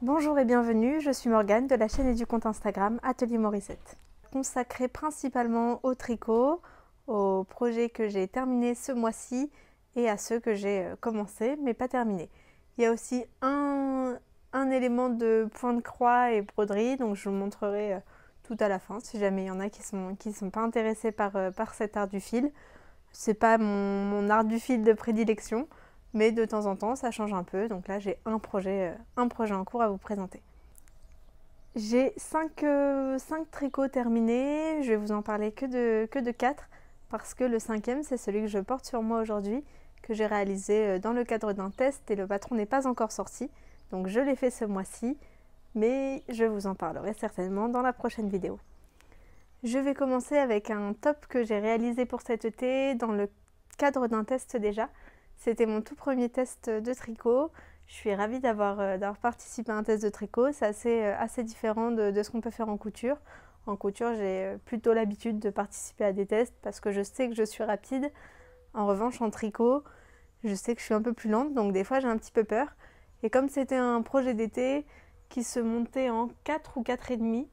Bonjour et bienvenue, je suis Morgane de la chaîne et du compte Instagram Atelier Morissette. Consacré principalement au tricot, aux projets que j'ai terminés ce mois-ci et à ceux que j'ai commencés mais pas terminés. Il y a aussi un élément de point de croix et broderie, donc je vous montrerai tout à la fin si jamais il y en a qui sont pas intéressés par cet art du fil. C'est pas mon art du fil de prédilection, mais de temps en temps ça change un peu, donc là j'ai un projet en cours à vous présenter. J'ai 5 tricots terminés, je vais vous en parler que de 4 parce que le 5e c'est celui que je porte sur moi aujourd'hui, que j'ai réalisé dans le cadre d'un test et le patron n'est pas encore sorti, donc je l'ai fait ce mois-ci, mais je vous en parlerai certainement dans la prochaine vidéo. Je vais commencer avec un top que j'ai réalisé pour cet été dans le cadre d'un test déjà. C'était mon tout premier test de tricot. Je suis ravie d'avoir participé à un test de tricot. C'est assez différent de ce qu'on peut faire en couture. En couture, j'ai plutôt l'habitude de participer à des tests parce que je sais que je suis rapide. En revanche, en tricot, je sais que je suis un peu plus lente, donc des fois j'ai un petit peu peur. Et comme c'était un projet d'été qui se montait en 4 ou 4,5,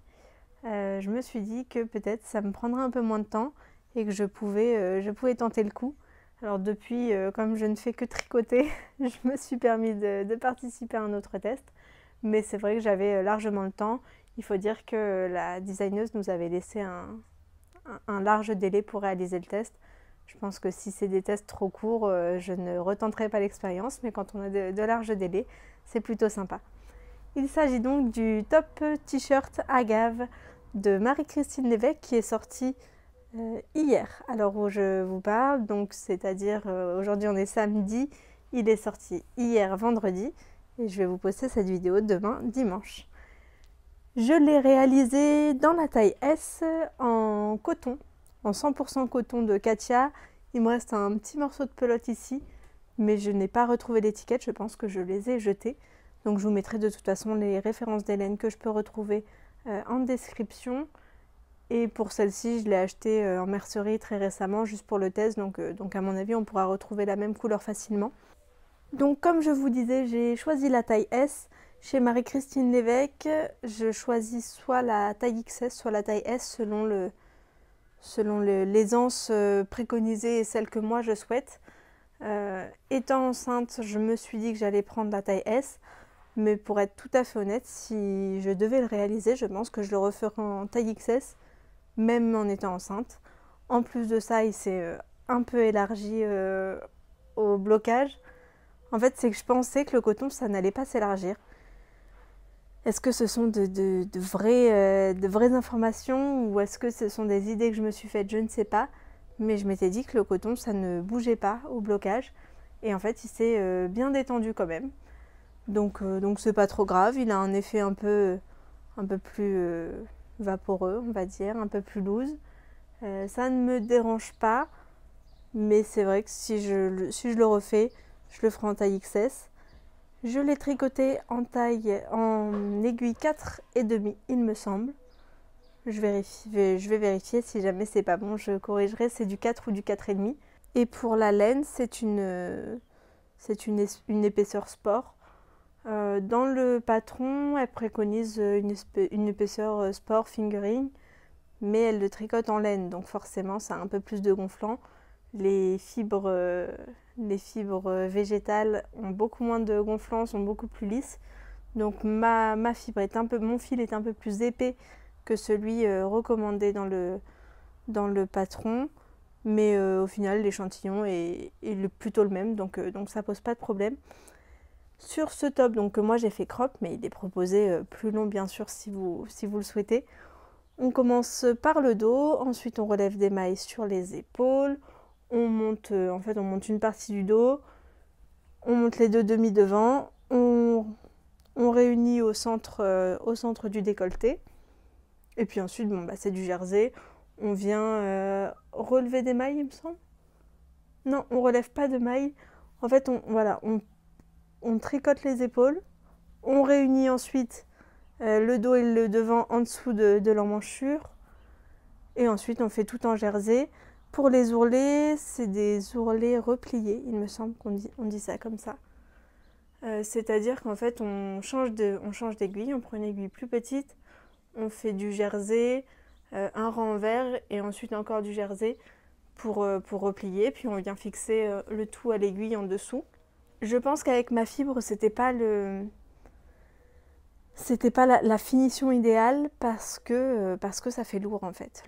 je me suis dit que peut-être ça me prendrait un peu moins de temps et que je pouvais tenter le coup. Alors depuis, comme je ne fais que tricoter, je me suis permis de participer à un autre test. Mais c'est vrai que j'avais largement le temps. Il faut dire que la designeuse nous avait laissé un large délai pour réaliser le test. Je pense que si c'est des tests trop courts, je ne retenterai pas l'expérience. Mais quand on a de larges délais, c'est plutôt sympa. Il s'agit donc du top t-shirt agave de Marie-Christine Lévesque qui est sorti hier, alors où je vous parle, donc c'est-à-dire aujourd'hui on est samedi, il est sorti hier vendredi et je vais vous poster cette vidéo demain dimanche. Je l'ai réalisé dans la taille S en coton, en 100% coton de Katia. Il me reste un petit morceau de pelote ici, mais je n'ai pas retrouvé l'étiquette, je pense que je les ai jetés. Donc je vous mettrai de toute façon les références des laines que je peux retrouver en description. Et pour celle-ci, je l'ai achetée en mercerie très récemment, juste pour le test. Donc à mon avis, on pourra retrouver la même couleur facilement. Donc comme je vous disais, j'ai choisi la taille S. Chez Marie-Christine Lévesque, je choisis soit la taille XS, soit la taille S selon l'aisance préconisée et celle que moi je souhaite. Étant enceinte, je me suis dit que j'allais prendre la taille S. Mais pour être tout à fait honnête, si je devais le réaliser, je pense que je le referais en taille XS, même en étant enceinte. En plus de ça, il s'est un peu élargi au blocage. En fait, c'est que je pensais que le coton, ça n'allait pas s'élargir. Est-ce que ce sont de vraies informations ou est-ce que ce sont des idées que je me suis faites? Je ne sais pas. Mais je m'étais dit que le coton, ça ne bougeait pas au blocage. Et en fait, il s'est bien détendu quand même. Donc c'est pas trop grave, il a un effet un peu plus vaporeux, on va dire, un peu plus loose. Ça ne me dérange pas, mais c'est vrai que si je le refais, je le ferai en taille XS. Je l'ai tricoté en aiguille 4,5, il me semble. Je vais vérifier, si jamais c'est pas bon, je corrigerai, c'est du 4 ou du 4,5. Et pour la laine, c'est une épaisseur sport. Dans le patron, elle préconise une épaisseur sport fingering, mais elle le tricote en laine, donc forcément ça a un peu plus de gonflant. Les fibres végétales ont beaucoup moins de gonflant, sont beaucoup plus lisses. Donc mon fil est un peu plus épais que celui recommandé dans le patron, mais au final l'échantillon est plutôt le même, donc ça pose pas de problème. Sur ce top, donc que moi j'ai fait crop, mais il est proposé plus long bien sûr si vous le souhaitez. On commence par le dos, ensuite on relève des mailles sur les épaules, on monte une partie du dos, on monte les deux demi devant, on réunit au centre du décolleté, et puis ensuite c'est du jersey. On vient relever des mailles, il me semble. Non, on relève pas de mailles. En fait, on tricote les épaules, on réunit ensuite le dos et le devant en dessous de l'emmanchure, et ensuite on fait tout en jersey. Pour les ourlets, c'est des ourlets repliés, il me semble qu'on dit ça comme ça. C'est-à-dire qu'en fait on change d'aiguille, on prend une aiguille plus petite, on fait du jersey, un rang envers et ensuite encore du jersey pour replier, puis on vient fixer le tout à l'aiguille en dessous. Je pense qu'avec ma fibre, c'était pas la finition idéale parce que ça fait lourd en fait.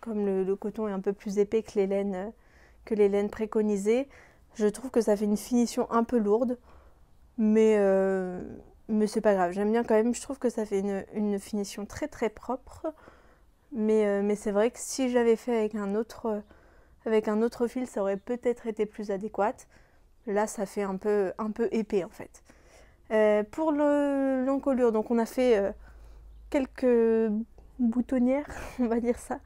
Comme le coton est un peu plus épais que les laines préconisées, je trouve que ça fait une finition un peu lourde, mais c'est pas grave. J'aime bien quand même, je trouve que ça fait une finition très très propre, mais c'est vrai que si j'avais fait avec un autre fil, ça aurait peut-être été plus adéquat. Là, ça fait un peu épais en fait. Pour l'encolure, donc on a fait quelques boutonnières, on va dire ça,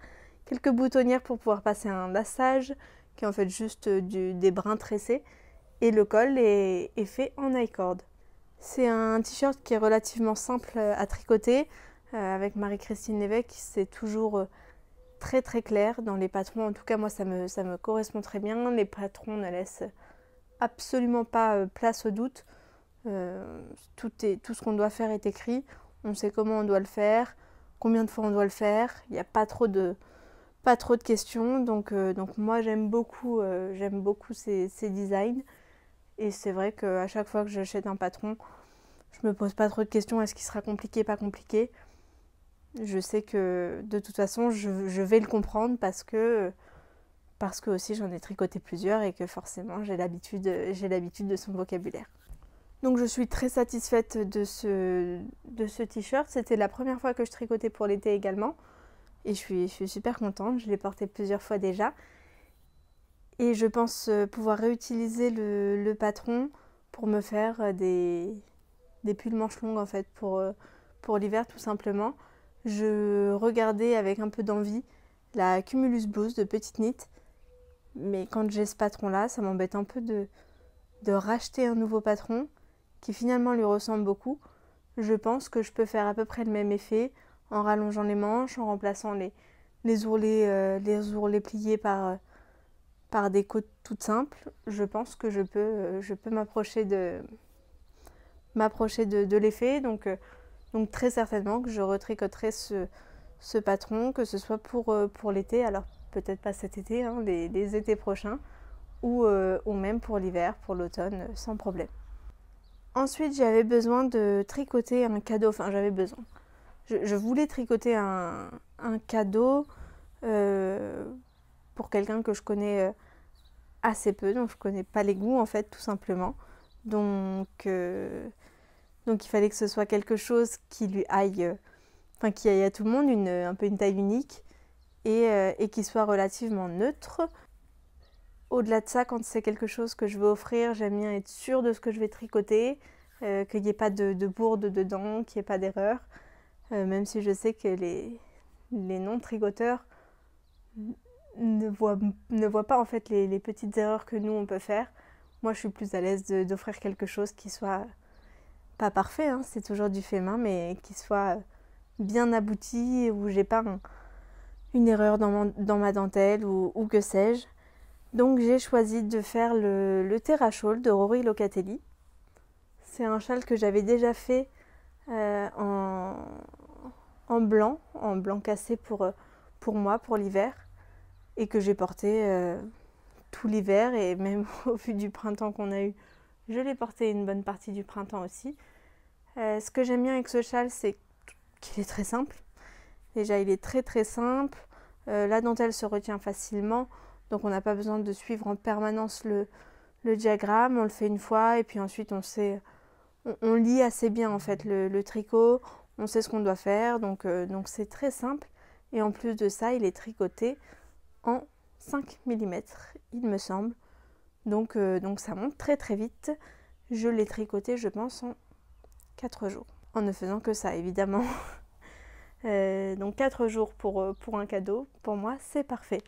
quelques boutonnières pour pouvoir passer un laçage, qui est en fait juste des brins tressés, et le col est fait en I-cord. C'est un t-shirt qui est relativement simple à tricoter. Avec Marie-Christine Lévesque, c'est toujours très très clair dans les patrons. En tout cas, moi, ça me correspond très bien. Les patrons ne laissent absolument pas place au doute. Tout ce qu'on doit faire est écrit. On sait comment on doit le faire, combien de fois on doit le faire. Il n'y a pas trop de questions. Donc moi, j'aime beaucoup ces designs. Et c'est vrai qu'à chaque fois que j'achète un patron, je me pose pas trop de questions. Est-ce qu'il sera compliqué, pas compliqué? Je sais que de toute façon, je vais le comprendre parce que aussi j'en ai tricoté plusieurs et que forcément j'ai l'habitude de son vocabulaire. Donc je suis très satisfaite de ce t-shirt. C'était la première fois que je tricotais pour l'été également. Et je suis super contente. Je l'ai porté plusieurs fois déjà. Et je pense pouvoir réutiliser le patron pour me faire des pulls manches longues en fait pour l'hiver tout simplement. Je regardais avec un peu d'envie la Cumulus Blouse de Petite Knit. Mais quand j'ai ce patron là, ça m'embête un peu de racheter un nouveau patron qui finalement lui ressemble beaucoup. Je pense que je peux faire à peu près le même effet en rallongeant les manches, en remplaçant les ourlets pliés par des côtes toutes simples. Je pense que je peux m'approcher de l'effet. Donc très certainement que je retricoterai ce patron, que ce soit pour l'été, alors peut-être pas cet été, hein, les étés prochains, ou même pour l'hiver, pour l'automne, sans problème. Ensuite, j'avais besoin de tricoter un cadeau, enfin j'avais besoin. Je voulais tricoter un cadeau pour quelqu'un que je connais assez peu, donc je connais pas les goûts en fait tout simplement. Donc il fallait que ce soit quelque chose qui lui aille, qui aille à tout le monde, un peu une taille unique et qui soit relativement neutre. Au-delà de ça, quand c'est quelque chose que je veux offrir, j'aime bien être sûre de ce que je vais tricoter, qu'il n'y ait pas de bourde dedans, qu'il n'y ait pas d'erreur. Même si je sais que les non-tricoteurs ne voient pas en fait les petites erreurs que nous on peut faire. Moi je suis plus à l'aise d'offrir quelque chose qui soit pas parfait, hein, c'est toujours du fait main, mais qui soit bien abouti, où j'ai pas une erreur dans ma dentelle ou que sais-je. Donc j'ai choisi de faire le Terra Shawl de Rory Locatelli. C'est un châle que j'avais déjà fait en blanc cassé pour moi, pour l'hiver, et que j'ai porté tout l'hiver, et même au vu du printemps qu'on a eu, je l'ai porté une bonne partie du printemps aussi. Ce que j'aime bien avec ce châle, c'est qu'il est très simple. Déjà, il est très très simple. La dentelle se retient facilement, donc on n'a pas besoin de suivre en permanence le diagramme. On le fait une fois et puis ensuite on lit assez bien en fait le tricot. On sait ce qu'on doit faire, donc c'est très simple. Et en plus de ça, il est tricoté en 5 mm, il me semble. Donc ça monte très très vite. Je l'ai tricoté, je pense, en 4 jours. En ne faisant que ça, évidemment. Donc 4 jours pour un cadeau, pour moi, c'est parfait.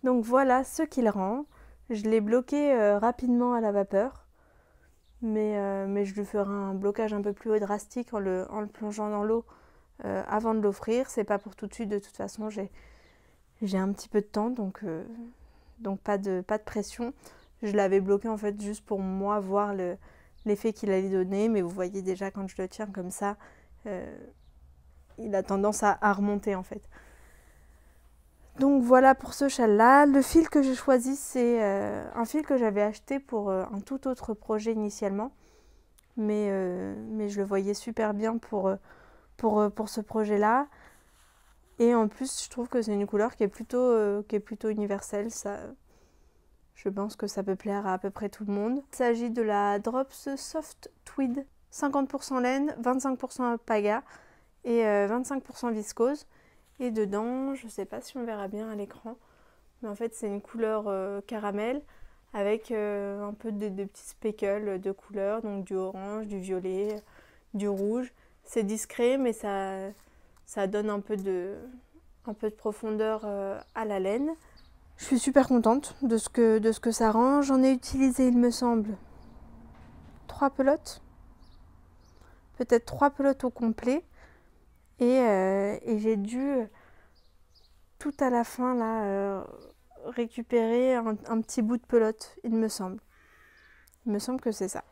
Donc voilà ce qu'il rend. Je l'ai bloqué rapidement à la vapeur. Mais je lui ferai un blocage un peu plus drastique en le plongeant dans l'eau avant de l'offrir. C'est pas pour tout de suite, de toute façon, j'ai un petit peu de temps, donc pas de pression. Je l'avais bloqué en fait juste pour moi voir l'effet qu'il allait donner, mais vous voyez déjà quand je le tiens comme ça, il a tendance à remonter en fait. Donc voilà pour ce châle-là. Le fil que j'ai choisi, c'est un fil que j'avais acheté pour un tout autre projet initialement. Mais je le voyais super bien pour ce projet-là. Et en plus, je trouve que c'est une couleur qui est plutôt universelle. Ça, je pense que ça peut plaire à peu près tout le monde. Il s'agit de la Drops Soft Tweed. 50% laine, 25% alpaga et 25% viscose. Et dedans, je ne sais pas si on verra bien à l'écran, mais en fait c'est une couleur caramel avec un peu de petits speckles de couleurs, donc du orange, du violet, du rouge. C'est discret, mais ça donne un peu de profondeur à la laine. Je suis super contente de ce que ça rend. J'en ai utilisé, il me semble, 3 pelotes. Peut-être 3 pelotes au complet. Et j'ai dû, tout à la fin, là, récupérer un petit bout de pelote, il me semble. Il me semble que c'est ça.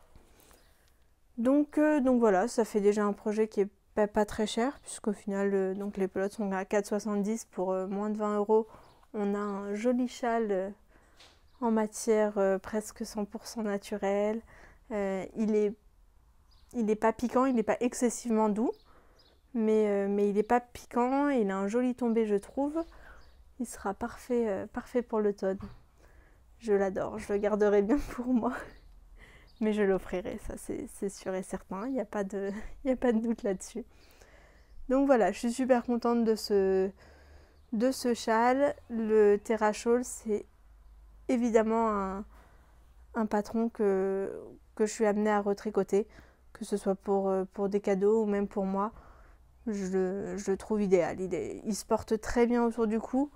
Donc voilà, ça fait déjà un projet qui est pas très cher, puisqu'au final, donc les pelotes sont à 4,70 pour moins de 20 €. On a un joli châle en matière presque 100% naturelle. Il est pas piquant, il n'est pas excessivement doux. Mais il n'est pas piquant, il a un joli tombé je trouve. Il sera parfait pour l'automne. Je l'adore, je le garderai bien pour moi. Mais je l'offrirai, ça c'est sûr et certain, il n'y a pas de doute là-dessus. Donc voilà, je suis super contente de ce châle. Le Terra Shawl, c'est évidemment un patron que je suis amenée à retricoter, que ce soit pour des cadeaux ou même pour moi. Je le trouve idéal. Il se porte très bien autour du cou.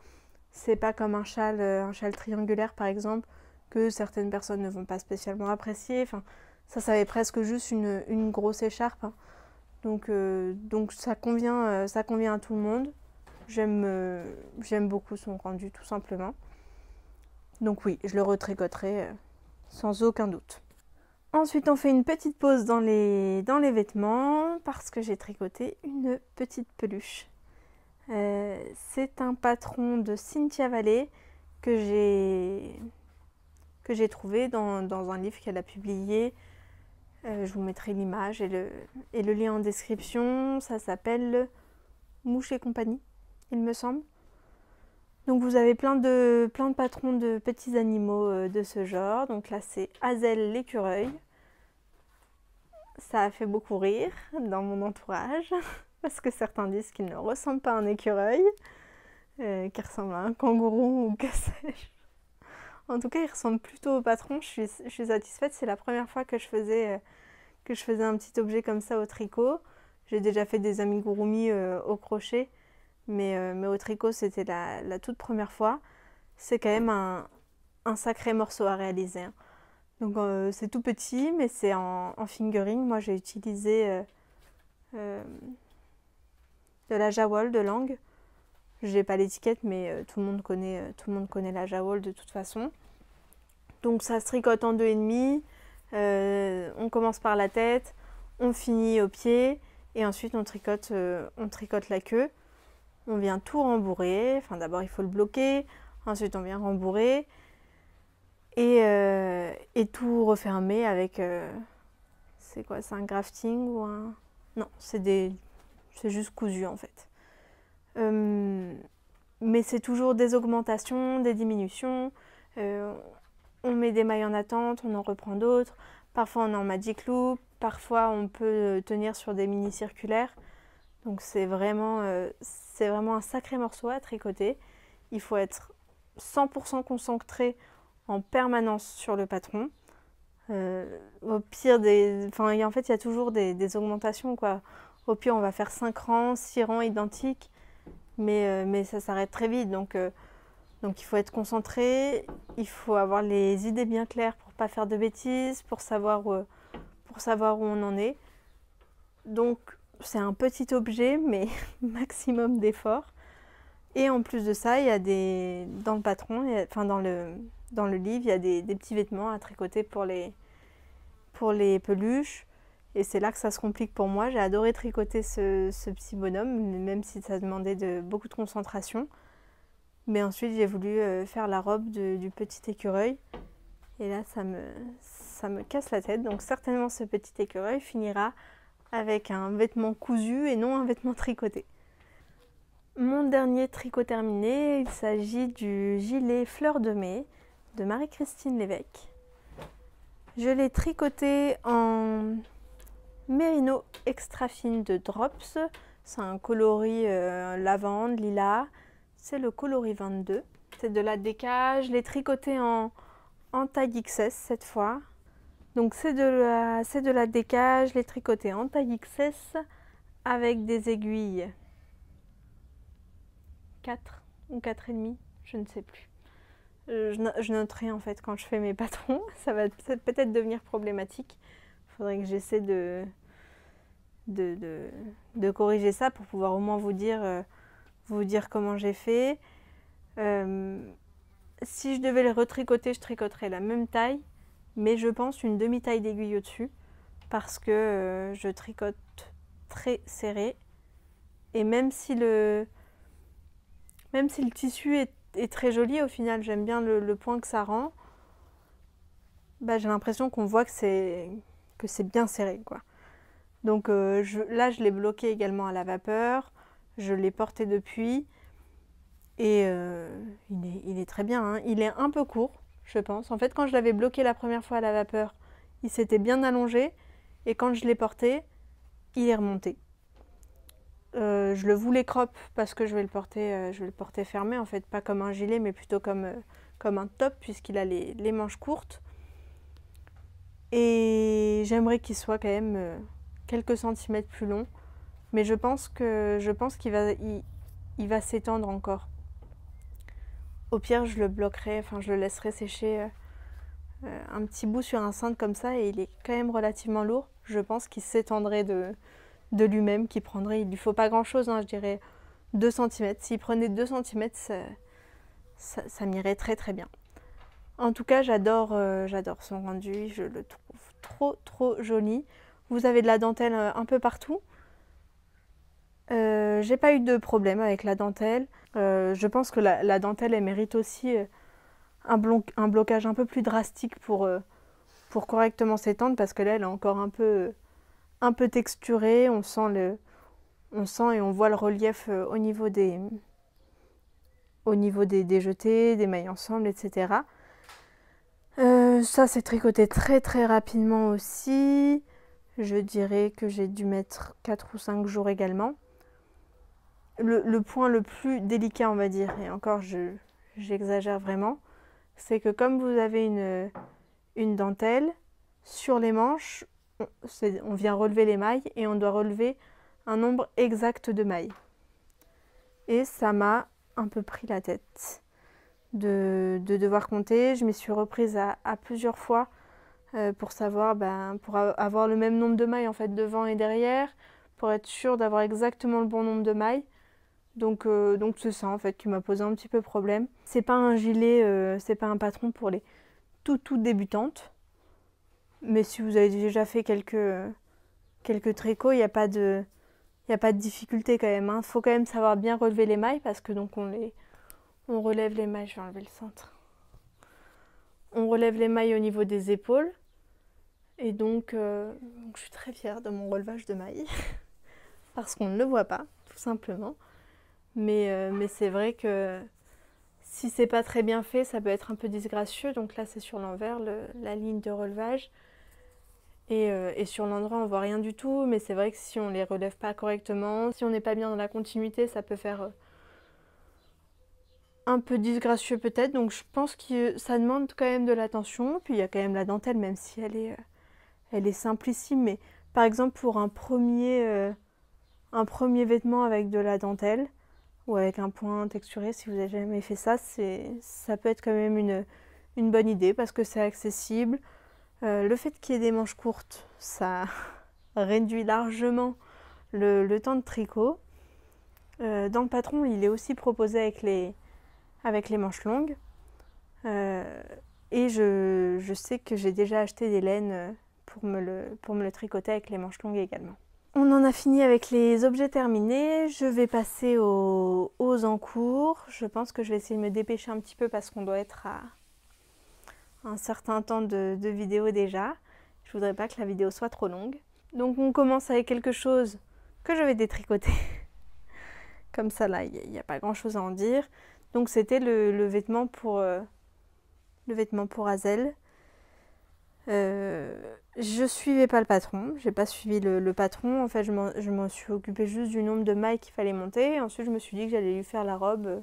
C'est pas comme un châle triangulaire par exemple, que certaines personnes ne vont pas spécialement apprécier. Enfin, ça fait presque juste une grosse écharpe. Hein. Donc ça convient à tout le monde. J'aime beaucoup son rendu tout simplement. Donc oui, je le retricoterai sans aucun doute. Ensuite, on fait une petite pause dans les vêtements parce que j'ai tricoté une petite peluche. C'est un patron de Cynthia Vallée que j'ai trouvé dans un livre qu'elle a publié. Je vous mettrai l'image et le lien en description. Ça s'appelle Mouche et compagnie, il me semble. Donc vous avez plein de patrons de petits animaux de ce genre. Donc là, c'est Hazel l'écureuil. Ça a fait beaucoup rire dans mon entourage, parce que certains disent qu'il ne ressemble pas à un écureuil, qu'il ressemble à un kangourou ou que sais-je. En tout cas, il ressemble plutôt au patron, je suis satisfaite. C'est la première fois que je faisais un petit objet comme ça au tricot. J'ai déjà fait des amigurumi au crochet, mais au tricot, c'était la toute première fois. C'est quand même un sacré morceau à réaliser. Hein. Donc c'est tout petit, mais c'est en fingering. Moi j'ai utilisé de la Jawol de Lang. J'ai pas l'étiquette, mais tout le monde connaît la Jawol de toute façon. Donc ça se tricote en 2,5. On commence par la tête, on finit au pied, et ensuite on tricote la queue. On vient tout rembourrer. Enfin d'abord il faut le bloquer, ensuite on vient rembourrer. Et tout refermer avec... c'est quoi? C'est un grafting ou un... Non, c'est juste cousu en fait. Mais c'est toujours des augmentations, des diminutions. On met des mailles en attente, on en reprend d'autres. Parfois on est en magic loop, parfois on peut tenir sur des mini circulaires. Donc c'est vraiment un sacré morceau à tricoter. Il faut être 100% concentré en permanence sur le patron. Au pire, en fait, il y a toujours des augmentations, quoi. Au pire, on va faire 5 rangs, 6 rangs identiques, mais ça s'arrête très vite. Donc il faut être concentré, il faut avoir les idées bien claires pour pas faire de bêtises, pour savoir où on en est. Donc, c'est un petit objet, mais maximum d'efforts. Et en plus de ça, il y a dans le patron, dans le livre, il y a des petits vêtements à tricoter pour les pour les peluches. Et c'est là que ça se complique pour moi. J'ai adoré tricoter ce petit bonhomme, même si ça demandait beaucoup de concentration. Mais ensuite, j'ai voulu faire la robe du petit écureuil. Et là, ça me casse la tête. Donc certainement, ce petit écureuil finira avec un vêtement cousu et non un vêtement tricoté. Mon dernier tricot terminé, il s'agit du gilet Fleur de Mai de Marie-Christine Lévesque. Je l'ai tricoté en mérino extra fine de Drops. C'est un coloris lavande, lilas. C'est le coloris 22. C'est de la déca. Je l'ai tricoté en taille XS cette fois. Donc c'est de la déca. Je l'ai tricoté en taille XS avec des aiguilles 4 ou 4,5, je ne sais plus. Je noterai en fait quand je fais mes patrons, ça va peut-être devenir problématique. Il faudrait que j'essaie de corriger ça pour pouvoir au moins vous dire comment j'ai fait. Si je devais les retricoter, je tricoterais la même taille, mais je pense une demi-taille d'aiguille au-dessus parce que je tricote très serré. Et même si le tissu est très joli, au final j'aime bien le point que ça rend, bah, j'ai l'impression qu'on voit que c'est bien serré, quoi. Donc là je l'ai bloqué également à la vapeur, je l'ai porté depuis et il est très bien, hein. Il est un peu court, je pense. En fait, quand je l'avais bloqué la première fois à la vapeur, il s'était bien allongé et quand je l'ai porté, il est remonté. Je le voulais crop parce que je vais le porter fermé, en fait, pas comme un gilet, mais plutôt comme un top, puisqu'il a les manches courtes. Et j'aimerais qu'il soit quand même quelques centimètres plus long, mais je pense qu'il va s'étendre encore. Au pire, je le bloquerai, enfin je le laisserai sécher un petit bout sur un cintre comme ça, et il est quand même relativement lourd. Je pense qu'il s'étendrait de lui-même, il lui faut pas grand chose, hein, je dirais 2 cm. S'il prenait 2 cm, ça m'irait très très bien. En tout cas, j'adore son rendu, je le trouve trop joli. Vous avez de la dentelle un peu partout. J'ai pas eu de problème avec la dentelle. Je pense que la dentelle, elle mérite aussi un blocage un peu plus drastique pour correctement s'étendre, parce que là, elle est encore un peu texturée. On sent et on voit le relief au niveau des jetés, des mailles ensemble, etc. Ça, c'est tricoté très très rapidement aussi. Je dirais que j'ai dû mettre 4 ou 5 jours également. Le point le plus délicat, on va dire, et encore j'exagère vraiment, c'est que comme vous avez une dentelle, sur les manches, on vient relever les mailles et on doit relever un nombre exact de mailles. Et ça m'a un peu pris la tête de devoir compter. Je m'y suis reprise à plusieurs fois pour savoir, pour avoir le même nombre de mailles en fait devant et derrière, pour être sûre d'avoir exactement le bon nombre de mailles. Donc c'est ça en fait qui m'a posé un petit peu problème. C'est pas un gilet, c'est pas un patron pour les toutes débutantes. Mais si vous avez déjà fait quelques tricots, il n'y a pas de difficulté quand même. Faut quand même savoir bien relever les mailles, parce que donc on relève les mailles. Je vais enlever le centre. On relève les mailles au niveau des épaules. Et donc je suis très fière de mon relevage de mailles. Parce qu'on ne le voit pas, tout simplement. Mais c'est vrai que si c'est pas très bien fait, ça peut être un peu disgracieux. Donc là, c'est sur l'envers, la ligne de relevage. Et sur l'endroit, on voit rien du tout. Mais c'est vrai que si on les relève pas correctement, si on n'est pas bien dans la continuité, ça peut faire un peu disgracieux peut-être. Donc je pense que ça demande quand même de l'attention. Puis il y a quand même la dentelle, même si elle est simplissime. Mais par exemple, pour un premier vêtement avec de la dentelle, ou avec un point texturé, si vous n'avez jamais fait ça, ça peut être quand même une bonne idée, parce que c'est accessible. Le fait qu'il y ait des manches courtes, ça réduit largement le temps de tricot. Dans le patron, il est aussi proposé avec les manches longues. Et je sais que j'ai déjà acheté des laines pour me le tricoter avec les manches longues également. On en a fini avec les objets terminés. Je vais passer aux encours. Je pense que je vais essayer de me dépêcher un petit peu parce qu'on doit être à un certain temps de vidéo déjà. Je voudrais pas que la vidéo soit trop longue. Donc on commence avec quelque chose que je vais détricoter. Comme ça là, il n'y a pas grand chose à en dire. Donc c'était le vêtement pour Hazel. Je suivais pas le patron, j'ai pas suivi le patron. En fait, je m'en suis occupée juste du nombre de mailles qu'il fallait monter. Et ensuite, je me suis dit que j'allais lui faire la robe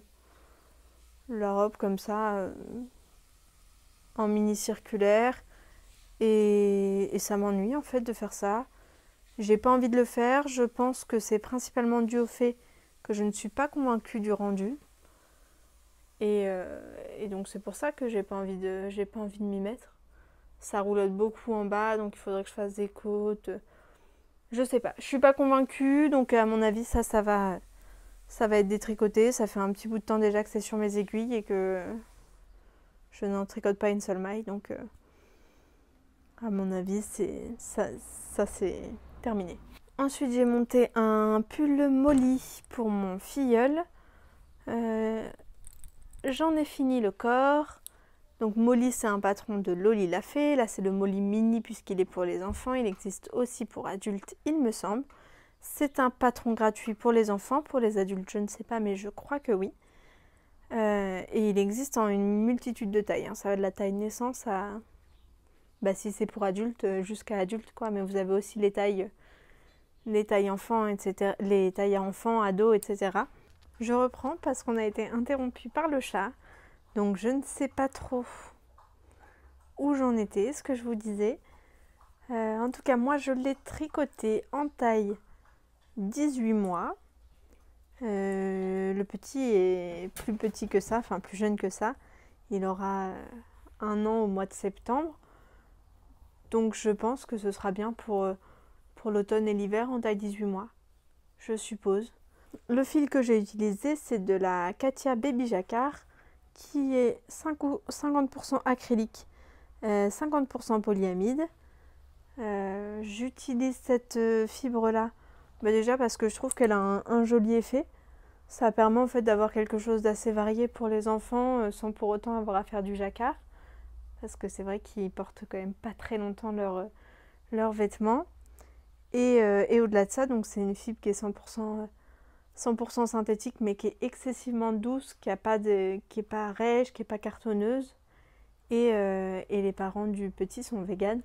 comme ça, en mini circulaire. Et ça m'ennuie en fait de faire ça. J'ai pas envie de le faire. Je pense que c'est principalement dû au fait que je ne suis pas convaincue du rendu. Et donc c'est pour ça que j'ai pas envie de m'y mettre. Ça roulotte beaucoup en bas, donc il faudrait que je fasse des côtes. Je sais pas, je suis pas convaincue, donc à mon avis ça va être détricoté. Ça fait un petit bout de temps déjà que c'est sur mes aiguilles et que je n'en tricote pas une seule maille, donc à mon avis ça c'est terminé. Ensuite j'ai monté un pull Molly pour mon filleul. J'en ai fini le corps. Donc Molly, c'est un patron de Loli la Fée. Là, c'est le Molly Mini puisqu'il est pour les enfants. Il existe aussi pour adultes, il me semble. C'est un patron gratuit pour les enfants. Pour les adultes, je ne sais pas, mais je crois que oui. Et il existe en une multitude de tailles. Ça va de la taille naissance à... Bah, si c'est pour adultes, jusqu'à adulte, quoi. Mais vous avez aussi les tailles enfants, etc. Les tailles enfants, ados, etc. Je reprends parce qu'on a été interrompu par le chat. Donc je ne sais pas trop où j'en étais, ce que je vous disais. En tout cas, moi je l'ai tricoté en taille 18 mois. Le petit est plus petit que ça, enfin plus jeune que ça. Il aura 1 an au mois de septembre. Donc je pense que ce sera bien pour l'automne et l'hiver en taille 18 mois, je suppose. Le fil que j'ai utilisé, c'est de la Katia Baby Jacquard, qui est 50% acrylique, 50% polyamide. J'utilise cette fibre-là déjà parce que je trouve qu'elle a un joli effet. Ça permet en fait d'avoir quelque chose d'assez varié pour les enfants sans pour autant avoir à faire du jacquard. Parce que c'est vrai qu'ils portent quand même pas très longtemps leurs vêtements. Et au-delà de ça, donc c'est une fibre qui est 100% synthétique mais qui est excessivement douce, qui est pas rêche, qui est pas cartonneuse. Et les parents du petit sont véganes.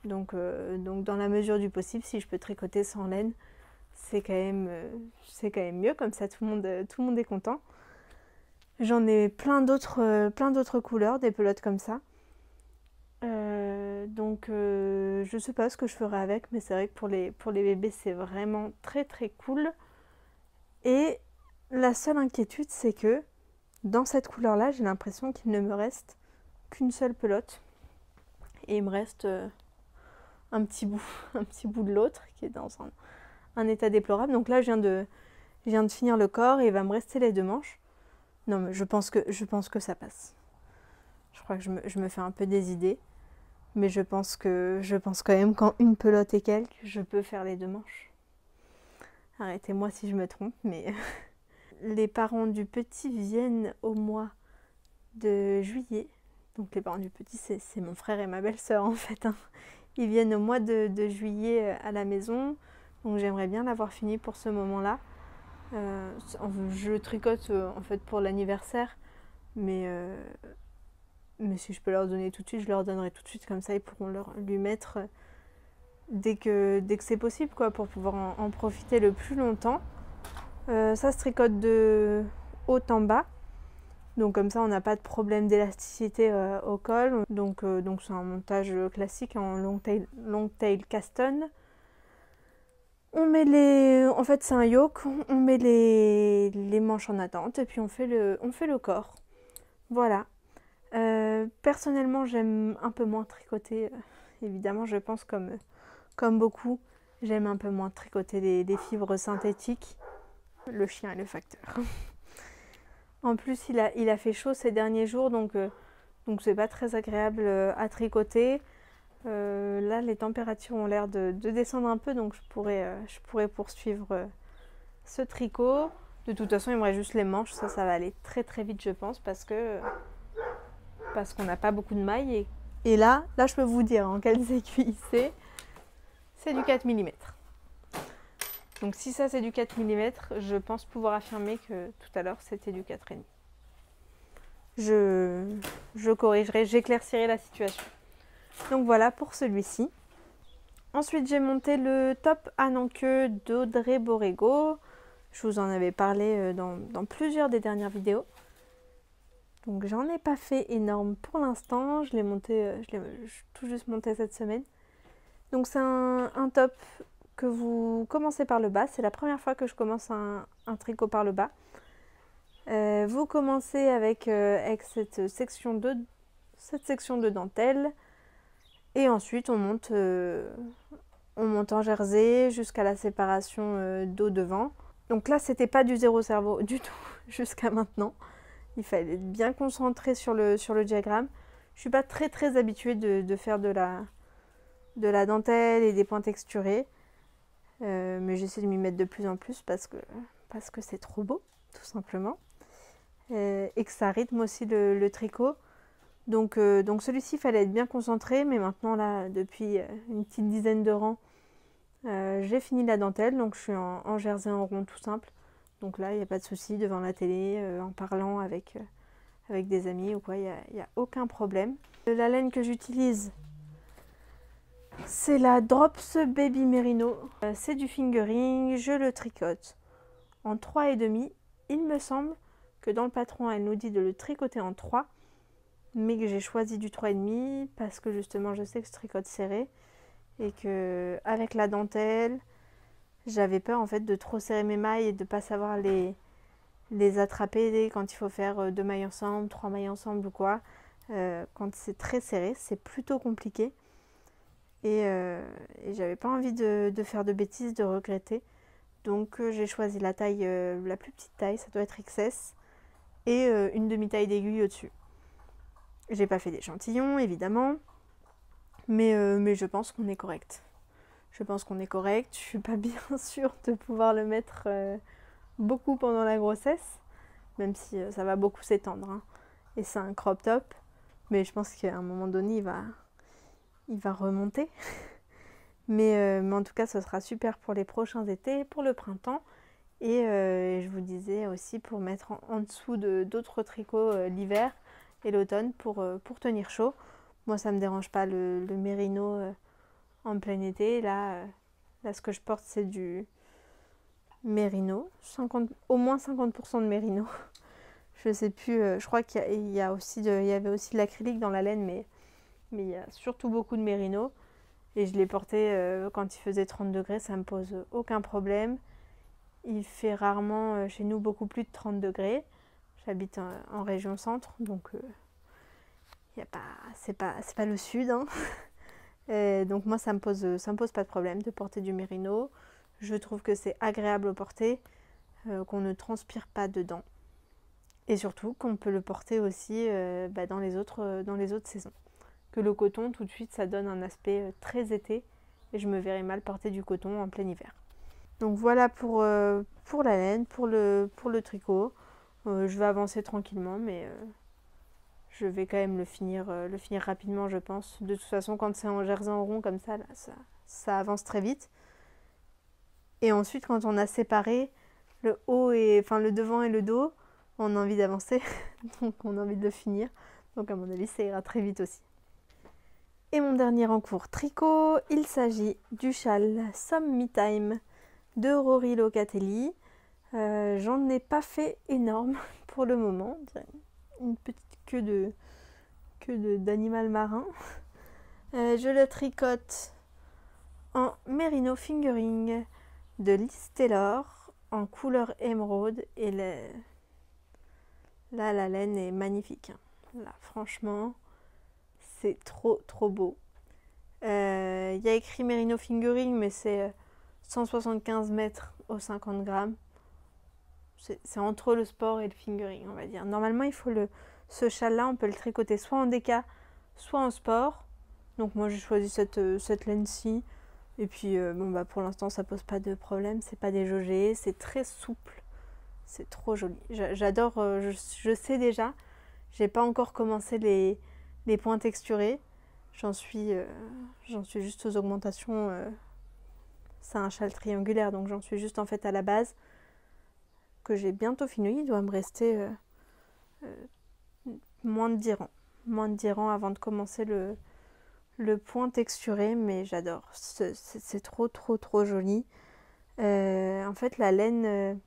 Donc dans la mesure du possible, si je peux tricoter sans laine, c'est quand même mieux, comme ça tout le monde est content. J'en ai plein d'autres couleurs, des pelotes comme ça. Donc je sais pas ce que je ferai avec, mais c'est vrai que pour les bébés c'est vraiment très très cool. Et la seule inquiétude, c'est que dans cette couleur-là, j'ai l'impression qu'il ne me reste qu'une seule pelote. Et il me reste un petit bout de l'autre qui est dans un état déplorable. Donc là, je viens de finir le corps et il va me rester les 2 manches. Non, mais je pense que ça passe. Je crois que je me fais un peu des idées. Mais je pense quand même qu'en une pelote et quelques, je peux faire les 2 manches. Arrêtez-moi si je me trompe, mais les parents du petit viennent au mois de juillet. Donc les parents du petit, c'est mon frère et ma belle-sœur en fait. Ils viennent au mois de juillet à la maison. Donc j'aimerais bien l'avoir fini pour ce moment-là. Je tricote en fait pour l'anniversaire. Mais si je peux leur donner tout de suite, je leur donnerai tout de suite. Comme ça, ils pourront lui mettre dès que c'est possible, quoi, pour pouvoir en profiter le plus longtemps. Ça se tricote de haut en bas. Donc comme ça, on n'a pas de problème d'élasticité au col. Donc c'est un montage classique en long tail Caston. En fait, c'est un yoke. On met les manches en attente et puis on fait le corps. Voilà. Personnellement, j'aime un peu moins tricoter. Évidemment, je pense comme beaucoup, j'aime un peu moins tricoter les fibres synthétiques. Le chien est le facteur. En plus, il a fait chaud ces derniers jours, donc c'est pas très agréable à tricoter. Là, les températures ont l'air de descendre un peu, donc je pourrais poursuivre ce tricot. De toute façon, il me reste juste les manches. Ça va aller très très vite, je pense, parce qu'on n'a pas beaucoup de mailles. Et là, je peux vous dire en quelles aiguilles c'est du 4 mm. Donc si ça c'est du 4 mm, je pense pouvoir affirmer que tout à l'heure c'était du 4,5. Je corrigerai, j'éclaircirai la situation. Donc voilà pour celui-ci. Ensuite j'ai monté le top à non-queue d'Audrey Borrego. Je vous en avais parlé dans plusieurs des dernières vidéos. Donc j'en ai pas fait énorme pour l'instant. Je l'ai tout juste monté cette semaine. Donc c'est un top que vous commencez par le bas. C'est la première fois que je commence un tricot par le bas. Vous commencez avec cette section de dentelle. Et ensuite on monte en jersey jusqu'à la séparation dos devant. Donc là c'était pas du zéro cerveau du tout jusqu'à maintenant. Il fallait être bien concentré sur le diagramme. Je suis pas très très habituée de faire de la dentelle et des points texturés. Mais j'essaie de m'y mettre de plus en plus parce que c'est trop beau, tout simplement. Et que ça rythme aussi le tricot. Donc celui-ci, il fallait être bien concentré. Mais maintenant, là, depuis une petite dizaine de rangs, j'ai fini la dentelle. Donc je suis en jersey en rond tout simple. Donc là, il n'y a pas de souci devant la télé, en parlant avec des amis ou quoi. Il n'y a aucun problème. La laine que j'utilise, c'est la Drops Baby Merino. C'est du fingering. Je le tricote en 3,5. Il me semble que dans le patron, elle nous dit de le tricoter en 3. Mais que j'ai choisi du 3,5 parce que justement, je sais que je tricote serré. Et que avec la dentelle, j'avais peur en fait de trop serrer mes mailles et de ne pas savoir les attraper quand il faut faire 2 mailles ensemble, 3 mailles ensemble ou quoi. Quand c'est très serré, c'est plutôt compliqué. Et j'avais pas envie de faire de bêtises, de regretter. Donc j'ai choisi la taille, la plus petite taille, ça doit être XS. Et une demi-taille d'aiguille au-dessus. J'ai pas fait d'échantillon, évidemment. Mais je pense qu'on est correct. Je pense qu'on est correct. Je suis pas bien sûre de pouvoir le mettre beaucoup pendant la grossesse. Même si ça va beaucoup s'étendre. Hein. Et c'est un crop top. Mais je pense qu'à un moment donné, il va remonter. Mais en tout cas, ce sera super pour les prochains étés, pour le printemps. Et je vous disais aussi pour mettre en dessous d'autres tricots l'hiver et l'automne pour tenir chaud. Moi, ça ne me dérange pas le mérino en plein été. Là, ce que je porte, c'est du mérino. Au moins 50% de mérino. Je sais plus, je crois qu'il y avait aussi de l'acrylique dans la laine, mais il y a surtout beaucoup de mérino. Et je l'ai porté quand il faisait 30 degrés, ça ne me pose aucun problème. Il fait rarement chez nous beaucoup plus de 30 degrés. J'habite en région centre, donc c'est pas le sud. Hein. Donc moi, ça me pose pas de problème de porter du mérino. Je trouve que c'est agréable au porter, qu'on ne transpire pas dedans. Et surtout qu'on peut le porter aussi dans les autres saisons. Que le coton, tout de suite, ça donne un aspect très été. Et je me verrais mal porter du coton en plein hiver. Donc voilà pour la laine, pour le tricot. Je vais avancer tranquillement, mais je vais quand même le finir rapidement, je pense. De toute façon, quand c'est en jersey en rond comme ça, là, ça avance très vite. Et ensuite, quand on a séparé le devant et le dos, on a envie d'avancer, donc on a envie de le finir. Donc à mon avis, ça ira très vite aussi. Et mon dernier en cours tricot, il s'agit du châle Some Me Time de Rory Locatelli. J'en ai pas fait énorme pour le moment. Une petite queue d'animal marin. Je le tricote en Merino Fingering de Liz Taylor en couleur émeraude. Et là, la laine est magnifique. Là, franchement, c'est trop trop beau. Il y a écrit Merino Fingering, mais c'est 175 mètres aux 50 grammes. C'est entre le sport et le fingering, on va dire. Normalement, ce châle-là, on peut le tricoter soit en déca, soit en sport. Donc moi j'ai choisi cette laine-ci. Et puis bon bah pour l'instant ça pose pas de problème, c'est pas déjaugé, c'est très souple, c'est trop joli. J'adore, je sais déjà, j'ai pas encore commencé les points texturés, j'en suis juste aux augmentations, c'est un châle triangulaire donc j'en suis juste en fait à la base, que j'ai bientôt fini, il doit me rester moins de 10 rangs avant de commencer le point texturé, mais j'adore, c'est trop joli. En fait la laine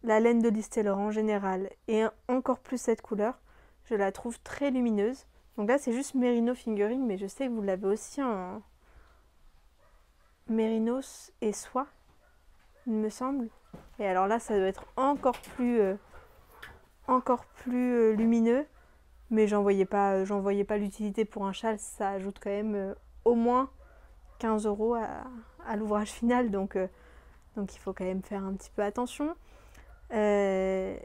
de Lise Taylor en général et encore plus cette couleur, je la trouve très lumineuse. Donc là c'est juste Merino Fingering, mais je sais que vous l'avez aussi en Mérinos et soie, il me semble. Et alors là ça doit être encore plus lumineux, mais j'en voyais pas l'utilité pour un châle. Ça ajoute quand même au moins 15 € à l'ouvrage final, donc il faut quand même faire un petit peu attention. Mais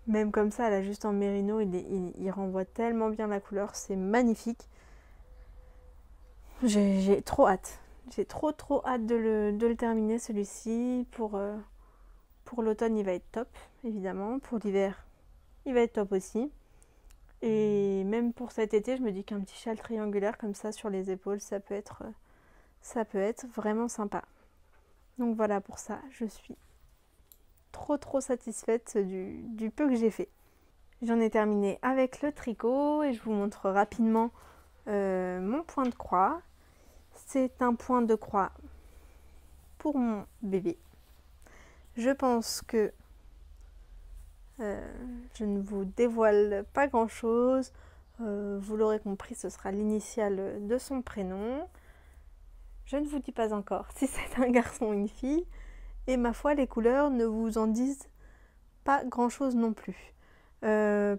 même comme ça, là, juste en mérino, il renvoie tellement bien la couleur, c'est magnifique. J'ai trop hâte. J'ai trop hâte de le terminer, celui-ci. Pour l'automne, il va être top, évidemment. Pour l'hiver, il va être top aussi. Et même pour cet été, je me dis qu'un petit châle triangulaire comme ça sur les épaules, ça peut être vraiment sympa. Donc voilà, pour ça, je suis trop satisfaite du peu que j'ai fait. J'en ai terminé avec le tricot et je vous montre rapidement mon point de croix. C'est un point de croix pour mon bébé. Je pense que je ne vous dévoile pas grand chose. Vous l'aurez compris, ce sera l'initiale de son prénom. Je ne vous dis pas encore si c'est un garçon ou une fille. Et ma foi, les couleurs ne vous en disent pas grand chose non plus.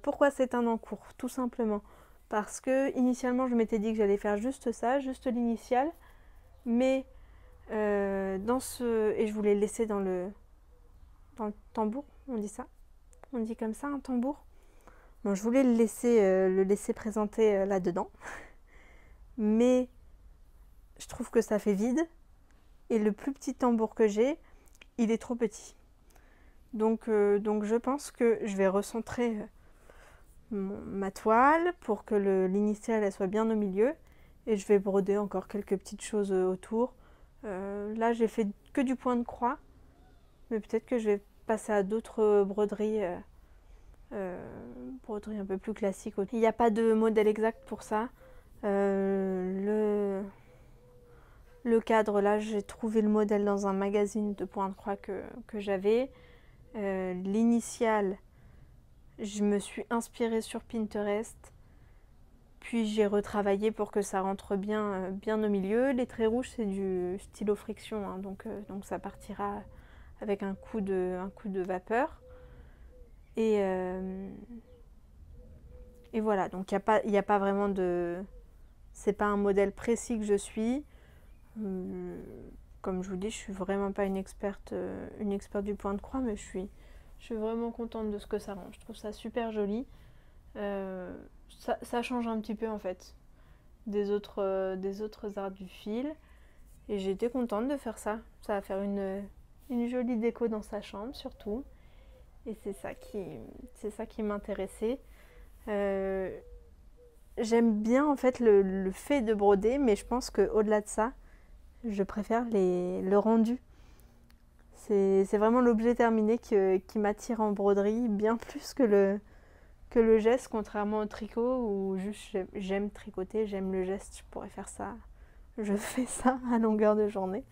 Pourquoi c'est un encours? Tout simplement parce que initialement je m'étais dit que j'allais faire juste ça, juste l'initiale, mais et je voulais le laisser dans le tambour, on dit ça? On dit comme ça, un tambour? Bon, je voulais le laisser présenter là-dedans, mais je trouve que ça fait vide, et le plus petit tambour que j'ai, il est trop petit. Donc je pense que je vais recentrer ma toile pour que l'initiale elle soit bien au milieu, et je vais broder encore quelques petites choses autour. Là j'ai fait que du point de croix, mais peut-être que je vais passer à d'autres broderies un peu plus classiques. Il n'y a pas de modèle exact pour ça. Le cadre là, j'ai trouvé le modèle dans un magazine de point de croix que j'avais. L'initiale, je me suis inspirée sur Pinterest, puis j'ai retravaillé pour que ça rentre bien au milieu. Les traits rouges, c'est du stylo friction, hein, donc ça partira avec un coup de vapeur. Et voilà, donc il n'y a pas vraiment de... C'est pas un modèle précis que je suis. Comme je vous dis, je suis vraiment pas une experte du point de croix, mais je suis vraiment contente de ce que ça rend. Je trouve ça super joli. Ça change un petit peu en fait des autres arts du fil. Et j'ai été contente de faire ça. Ça va faire une jolie déco dans sa chambre surtout. Et c'est ça qui m'intéressait. J'aime bien en fait le fait de broder, mais je pense qu'au-delà de ça, je préfère le rendu. C'est vraiment l'objet terminé qui m'attire en broderie, bien plus que le geste, contrairement au tricot où juste j'aime tricoter, j'aime le geste, je pourrais faire ça, je fais ça à longueur de journée.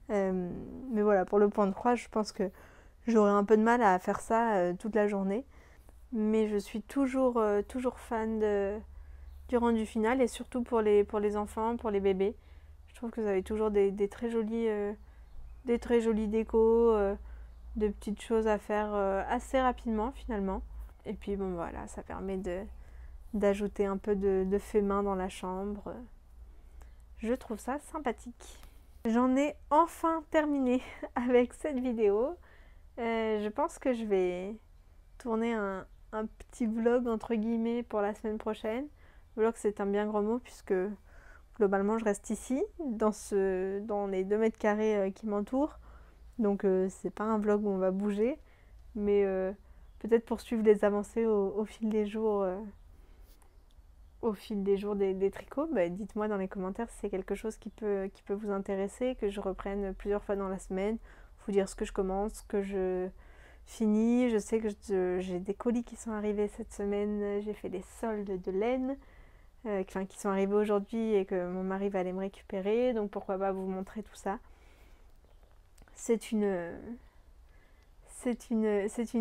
Mais voilà, pour le point de croix, je pense que j'aurais un peu de mal à faire ça toute la journée. Mais je suis toujours fan du rendu final, et surtout pour les enfants, pour les bébés. Je trouve que vous avez toujours des très jolis décos, de petites choses à faire assez rapidement finalement. Et puis bon voilà, ça permet d'ajouter un peu de fait main dans la chambre. Je trouve ça sympathique. J'en ai enfin terminé avec cette vidéo. Je pense que je vais tourner un un petit vlog entre guillemets pour la semaine prochaine. Vlog, c'est un bien grand mot puisque globalement je reste ici dans les 2 mètres carrés qui m'entourent. Donc c'est pas un vlog où on va bouger, mais peut-être pour suivre les avancées au fil des jours. Des tricots, bah, dites-moi dans les commentaires si c'est quelque chose qui peut vous intéresser, que je reprenne plusieurs fois dans la semaine, vous dire ce que je commence, ce que je finis. Je sais que j'ai des colis qui sont arrivés cette semaine, j'ai fait des soldes de laine qui sont arrivés aujourd'hui et que mon mari va aller me récupérer, donc pourquoi pas vous montrer tout ça. C'est une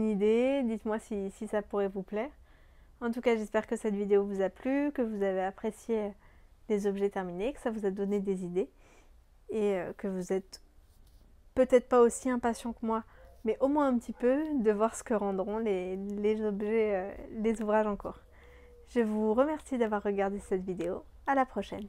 idée, dites-moi si ça pourrait vous plaire. En tout cas, j'espère que cette vidéo vous a plu, que vous avez apprécié les objets terminés, que ça vous a donné des idées et que vous êtes peut-être pas aussi impatient que moi, mais au moins un petit peu de voir ce que rendront les objets, les ouvrages en cours. Je vous remercie d'avoir regardé cette vidéo. À la prochaine.